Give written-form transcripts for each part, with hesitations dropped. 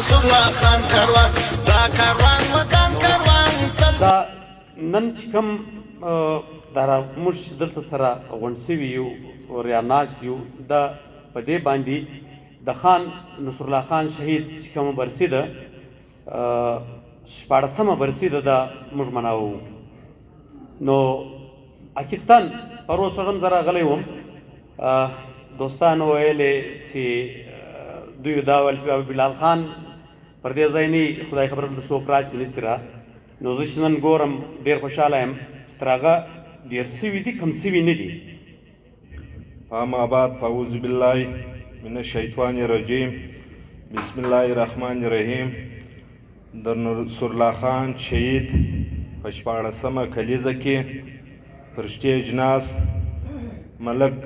نصر الله خان کاروان دا کاروان ودان کاروان دا نن چې کوم دا موږ چې دلته سره غونډ سوي یو یا ناست یو دا په دې باندې د خان نصر الله خان شهید چې کومه برسي ده 14مه برسي ده دا موږ مناوو نو حقیقتا پروز شپږم زه راغلی وم دوستانو ویلې چې دوی دا ویل چې بابا بلال خان پر دې ځای نه خدای خبر دلته څوک راشي نسي را نو زه چې نن ګورم ډېر خوشحاله یم چې تر هغه ډېر سوي دي کم سوي نه دي اما بعد فاعوذ بالله من الشیطان الرجیم بسم الله الرحمن الرحیم د نصر الله خان شهید په 14مه کلیزه کې پر سټیج ناست ملک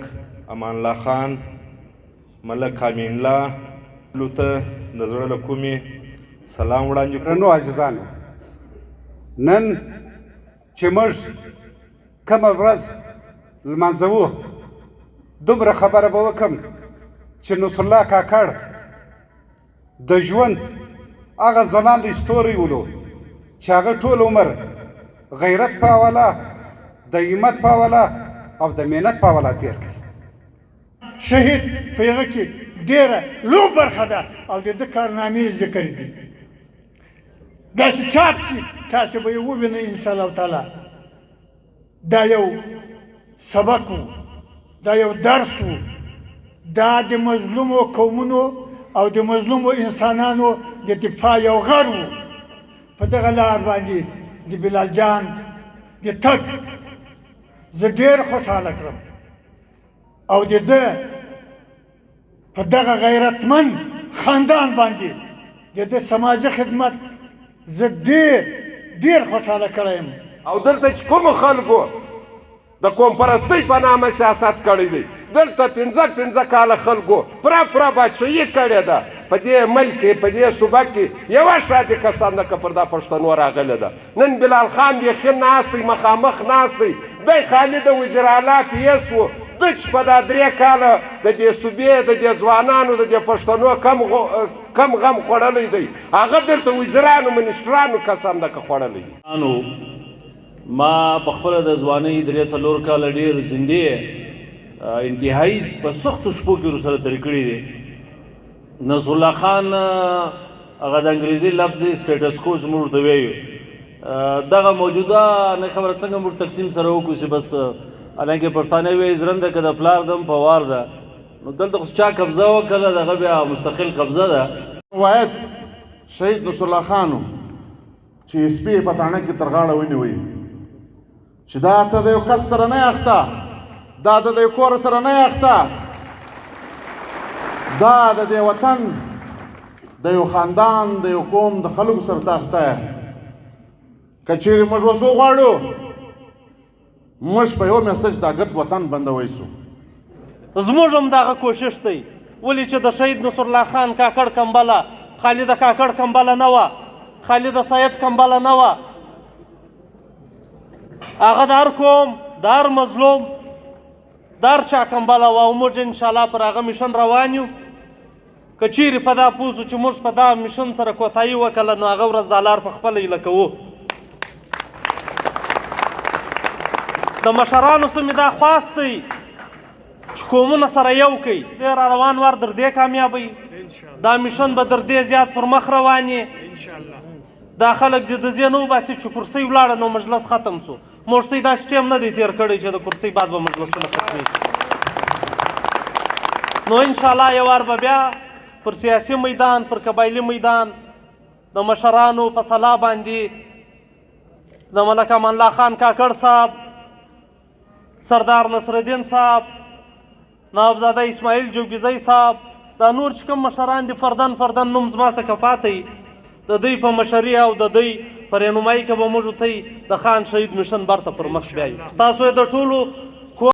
امان الله خان ملک امین الله لوته د زړه له کومې سلام وړاندې کړو. درنو عزیزانو، نن چې موږ کومه ورځ لمانځو دومره خبره به وکړم چې نصر الله کاکړ د ژوند هغه ځلانده ستوری ولو چې هغه ټول عمر غیرت په حواله د همت په حواله او د مهنت په حواله تېر کړي. شهید په هغه کې ډېره لوی برخه ده او د ده کارنامې ذکر دي. داسې چاپ شي تاسې به یې ووینئ انشاءالله تعالی. دا یو سبق و، دا یو درس و، دا د مظلومو قومونو او د مظلومو انسانانو د دفاع یو غر و. په دغه لار باندې د بلال جان د تګ زه ډېر خوشحاله کړم او د ده په دغه غیرتمند خاندان باندې د ده سماجي خدمت زه ډېر خوشحاله کړی یم. او دلته چې کومو خلکو د قوم پرستۍ په نامه سیاست کړی دی، دلته 15 کاله خلکو پوره بادشاهي کړې ده. په دې ملک کې په دې صوبه کې یوه شاده کسان ده که پر دا پښتنو راغلی ده. نن بلال خان بیخي ناست دی، مخامخ ناست دی. دی خالي د وزیر اعلی PS و. ده چې په دا 3 کاله د دې صوبې د دې ځوانانو د دې پښتنو کم غم خوړلی دی، هغه دلته وزیرانو منسټرانو کسان ده که خوړلی دی. ما په خپله د ځوانۍ 3-4 کاله ډېر زندې انتهایي په سختو شپو کې ورسره تېرې کړي دي. نصر الله خان هغه د انګریزي لفظ دی سټیټس کو زموږ ته ویو. دغه موجوده نه خبره څنګه موږ تقسیم سره وکړو چې بس حالانکه پښتانه وایي زرنده که د پلار دم په وار ده، نو دلته خو چا قبضه وکړله دغه بیا مستقل قبضه ده. واید شهید نصر الله خان چې سپي په تاڼه کې تر غاړه ونیوی چې دا ته د یو کس سره نه اخته، دا د یو کور سره نه اخته، دا د دې وطن د یو خاندان د یو قوم د خلکو سره ته اخته یې. که چیرې موږ اوس وغواړو موږ په یو میسج دا ګرد وطن بندوی سو. زموږ هم دغه کوشش دی، ولې چې د شهید نصر الله خان کاکړ کمبله خالد کاکړ کمبله نه وه، خالد سید کمبله نه وه. هغه د هر قوم د هر مظلوم د هر چا کمبله وه او موږ انشاءالله پر هغه میشن روان یو. که چیرې په دا پوه سو چې موږ په دا میشن سره کوتاهي وکړله نو هغه ورځ دا لار په خپله هیله کوو. د مشرانو څه مې دا خواست دی چې قومونه سره یو کوي. دی را روان وار در دې کامیابوي، دا میشن به در دې زیات پر مخ روان یې. دا خلک د دې نه وباسي چې کرسۍ ولاړه نو مجلس ختم سو. موږ ته یې داسې ټیم نه دی تېر کړی چې د کرسۍ بعد به مجلسونه ختمېږي. نو انشاءالله یو وار به بیا پر سیاسي میدان پر قبایلي میدان د مشرانو په سلا باندې د ملک امان الله خان کاکړ صاحب، سردار نصرالدین صاحب، نوابزاده اسماعیل جوګیزی صاحب، دا نور چې کوم مشران دي فردن نوم زما څخه پاتی د دوی په مشري او د دوی په رهنمایي کې به موږ ته د خان شهید میشن برته پر مخ بیایو. ستاسو د ټولو